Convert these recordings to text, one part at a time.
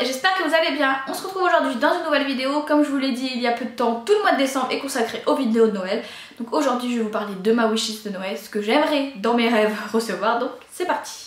et j'espère que vous allez bien. On se retrouve aujourd'hui dans une nouvelle vidéo. Comme je vous l'ai dit il y a peu de temps, tout le mois de décembre est consacré aux vidéos de Noël. Donc aujourd'hui je vais vous parler de ma wishlist de Noël, ce que j'aimerais dans mes rêves recevoir. Donc c'est parti.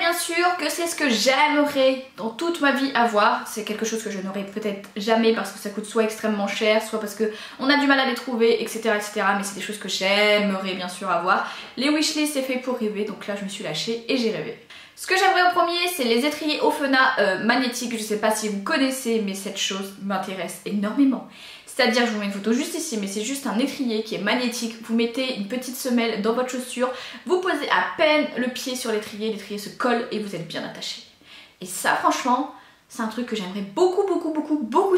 Bien sûr que c'est ce que j'aimerais dans toute ma vie avoir. C'est quelque chose que je n'aurai peut-être jamais parce que ça coûte soit extrêmement cher, soit parce qu'on a du mal à les trouver, etc. Mais c'est des choses que j'aimerais bien sûr avoir. Les wishlists c'est fait pour rêver, donc là je me suis lâchée et j'ai rêvé. Ce que j'aimerais en premier, c'est les étriers Ofena magnétiques. Je sais pas si vous connaissez, mais cette chose m'intéresse énormément. C'est-à-dire, je vous mets une photo juste ici, mais c'est juste un étrier qui est magnétique. Vous mettez une petite semelle dans votre chaussure, vous posez à peine le pied sur l'étrier se colle et vous êtes bien attaché. Et ça, franchement, c'est un truc que j'aimerais beaucoup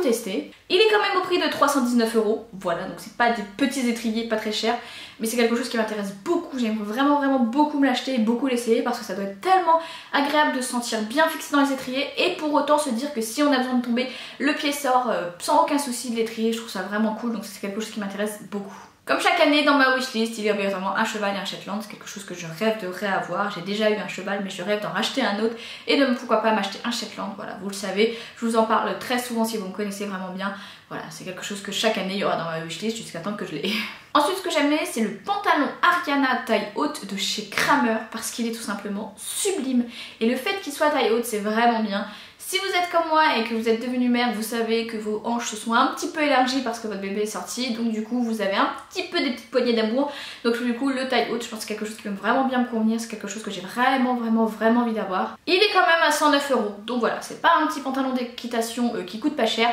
tester. Il est quand même au prix de 319 €. Voilà, donc c'est pas des petits étriers pas très chers, mais c'est quelque chose qui m'intéresse beaucoup. J'aimerais vraiment beaucoup me l'acheter et beaucoup l'essayer parce que ça doit être tellement agréable de se sentir bien fixé dans les étriers et pour autant se dire que si on a besoin de tomber, le pied sort sans aucun souci de l'étrier. Je trouve ça vraiment cool, donc c'est quelque chose qui m'intéresse beaucoup. Comme chaque année dans ma wishlist, il y a obligatoirement un cheval et un Shetland, c'est quelque chose que je rêve de réavoir. J'ai déjà eu un cheval mais je rêve d'en racheter un autre et de pourquoi pas m'acheter un Shetland. Voilà, vous le savez, je vous en parle très souvent si vous me connaissez vraiment bien. Voilà, c'est quelque chose que chaque année il y aura dans ma wishlist jusqu'à temps que je l'ai. Ensuite, ce que j'aimais, c'est le pantalon Ariana taille haute de chez Kramer parce qu'il est tout simplement sublime. Et le fait qu'il soit taille haute, c'est vraiment bien. Si vous êtes comme moi et que vous êtes devenue mère, vous savez que vos hanches se sont un petit peu élargies parce que votre bébé est sorti. Donc du coup, vous avez un petit peu des petites poignées d'amour. Donc du coup, le taille haute, je pense que c'est quelque chose qui va vraiment bien me convenir. C'est quelque chose que j'ai vraiment envie d'avoir. Il est quand même à 109 €. Donc voilà, c'est pas un petit pantalon d'équitation qui coûte pas cher.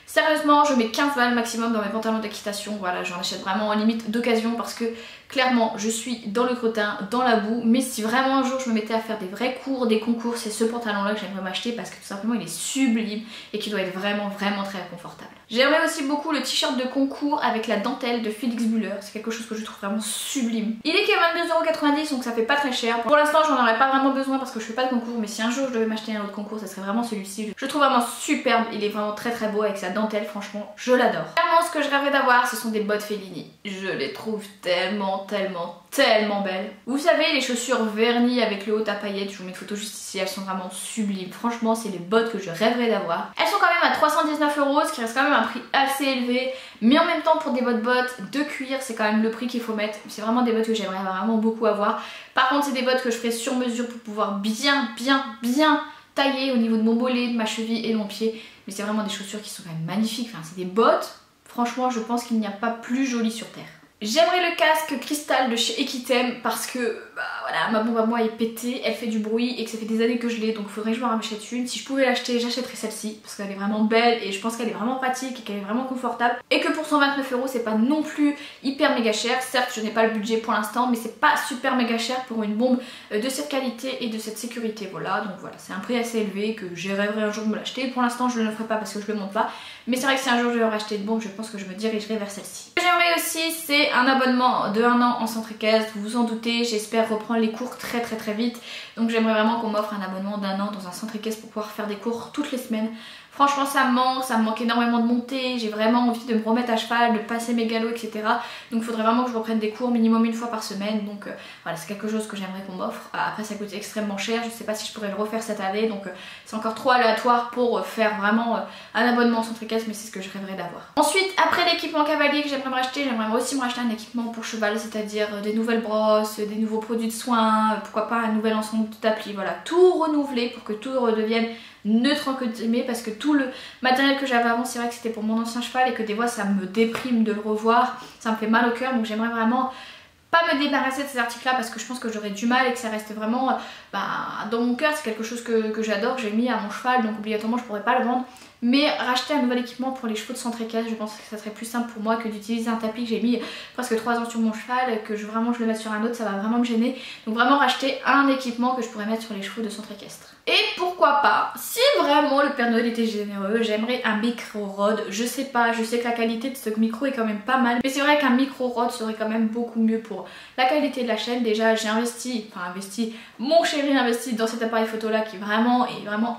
Sérieusement, je mets 15 balles maximum dans mes pantalons d'équitation. Voilà, j'en achète vraiment en limite d'occasion parce que clairement, je suis dans le crottin, dans la boue. Mais si vraiment un jour je me mettais à faire des vrais cours, des concours, c'est ce pantalon-là que j'aimerais m'acheter parce que tout simplement il est sublime et qu'il doit être vraiment très confortable. J'aimerais aussi beaucoup le t-shirt de concours avec la dentelle de Felix Müller. C'est quelque chose que je trouve vraiment sublime. Il est qu'à 22,90 € donc ça fait pas très cher. Pour l'instant, j'en aurais pas vraiment besoin parce que je fais pas de concours. Mais si un jour je devais m'acheter un autre concours, ça serait vraiment celui-ci. Je le trouve vraiment superbe. Il est vraiment très beau avec sa dentelle. Franchement, je l'adore. Clairement, ce que je rêverais d'avoir, ce sont des bottes Fellini. Je les trouve tellement belles. Vous savez, les chaussures vernies avec le haut à paillettes, je vous mets une photo juste ici, elles sont vraiment sublimes. Franchement, c'est les bottes que je rêverais d'avoir. Elles sont quand même à 319 €, ce qui reste quand même un prix assez élevé. Mais en même temps, pour des bottes de cuir, c'est quand même le prix qu'il faut mettre. C'est vraiment des bottes que j'aimerais vraiment beaucoup avoir. Par contre, c'est des bottes que je ferai sur mesure pour pouvoir bien tailler au niveau de mon mollet, de ma cheville et de mon pied. Mais c'est vraiment des chaussures qui sont quand même magnifiques. Enfin, c'est des bottes. Franchement, je pense qu'il n'y a pas plus joli sur terre. J'aimerais le casque cristal de chez Equitem parce que voilà, ma bombe à moi est pétée, elle fait du bruit et que ça fait des années que je l'ai, donc il faudrait que je me rachète une. Si je pouvais l'acheter, j'achèterais celle-ci parce qu'elle est vraiment belle et je pense qu'elle est vraiment pratique et qu'elle est vraiment confortable. Et que pour 129 €, c'est pas non plus hyper méga cher. Certes, je n'ai pas le budget pour l'instant, mais c'est pas super méga cher pour une bombe de cette qualité et de cette sécurité. Voilà, donc voilà, c'est un prix assez élevé que j'aimerais un jour me l'acheter. Pour l'instant, je ne le ferai pas parce que je le monte pas. Mais c'est vrai que si un jour je vais racheter une bombe, je pense que je me dirigerai vers celle-ci. Ce que j'aimerais aussi, c'est un abonnement de 1 an en centre équestre. Vous vous en doutez, j'espère reprendre les cours très vite. Donc j'aimerais vraiment qu'on m'offre un abonnement d'1 an dans un centre équestre pour pouvoir faire des cours toutes les semaines. Franchement, ça me manque énormément de monter. J'ai vraiment envie de me remettre à cheval, de passer mes galops, etc. Donc il faudrait vraiment que je reprenne des cours minimum 1 fois par semaine. Donc voilà, c'est quelque chose que j'aimerais qu'on m'offre. Après, ça coûte extrêmement cher. Je sais pas si je pourrais le refaire cette année. Donc c'est encore trop aléatoire pour faire vraiment un abonnement en centre équestre, mais c'est ce que je rêverais d'avoir. Ensuite, après l'équipement cavalier que j'aimerais me racheter, j'aimerais aussi me racheter un équipement pour cheval, c'est-à-dire des nouvelles brosses, des nouveaux produits de soins, pourquoi pas un nouvel ensemble d'applis. Voilà, tout renouveler pour que tout redevienne neutre en guillemets, parce que tout le matériel que j'avais avant, c'est vrai que c'était pour mon ancien cheval et que des fois ça me déprime de le revoir, ça me fait mal au cœur. Donc j'aimerais vraiment pas me débarrasser de ces articles là parce que je pense que j'aurais du mal et que ça reste vraiment dans mon cœur. C'est quelque chose que j'adore, j'ai mis à mon cheval, donc obligatoirement je pourrais pas le vendre. Mais racheter un nouvel équipement pour les chevaux de centre équestre, je pense que ça serait plus simple pour moi que d'utiliser un tapis que j'ai mis presque 3 ans sur mon cheval, que vraiment je le mette sur un autre, ça va vraiment me gêner. Donc vraiment racheter un équipement que je pourrais mettre sur les chevaux de centre équestre. Et pourquoi pas, si vraiment le Père Noël était généreux, j'aimerais un micro-rod. Je sais pas, je sais que la qualité de ce micro est quand même pas mal, mais c'est vrai qu'un micro-rod serait quand même beaucoup mieux pour la qualité de la chaîne. Déjà j'ai mon chéri investit dans cet appareil photo là qui est vraiment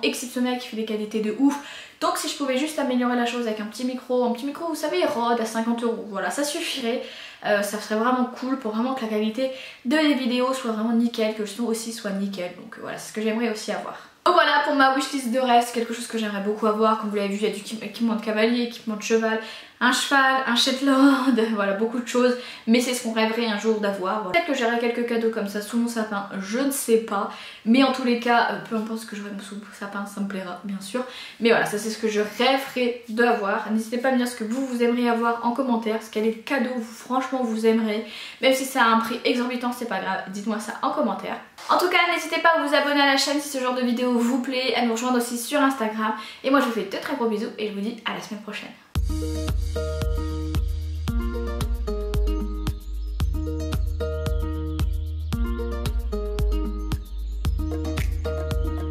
exceptionnel, qui fait des qualités de ouf, Donc si je pouvais juste améliorer la chose avec un petit micro vous savez Rode à 50 €, voilà ça suffirait. Ça serait vraiment cool pour vraiment que la qualité de les vidéos soit vraiment nickel, que le son aussi soit nickel. Donc voilà, c'est ce que j'aimerais aussi avoir. Donc voilà pour ma wishlist de reste, quelque chose que j'aimerais beaucoup avoir. Comme vous l'avez vu, il y a du équipement de cavalier, équipement de cheval, un cheval, un Shetland, voilà beaucoup de choses. Mais c'est ce qu'on rêverait un jour d'avoir. Voilà. Peut-être que j'aurai quelques cadeaux comme ça sous mon sapin, je ne sais pas. Mais en tous les cas, peu importe ce que j'aurai sous mon sapin, ça me plaira bien sûr. Mais voilà, ça c'est ce que je rêverais d'avoir. N'hésitez pas à me dire ce que vous aimeriez avoir en commentaire, quel est le cadeau franchement vous aimeriez. Même si c'est à un prix exorbitant, c'est pas grave, dites-moi ça en commentaire. En tout cas, n'hésitez pas à vous abonner à la chaîne si ce genre de vidéo vous plaît, à nous rejoindre aussi sur Instagram. Et moi je vous fais de très gros bisous et je vous dis à la semaine prochaine.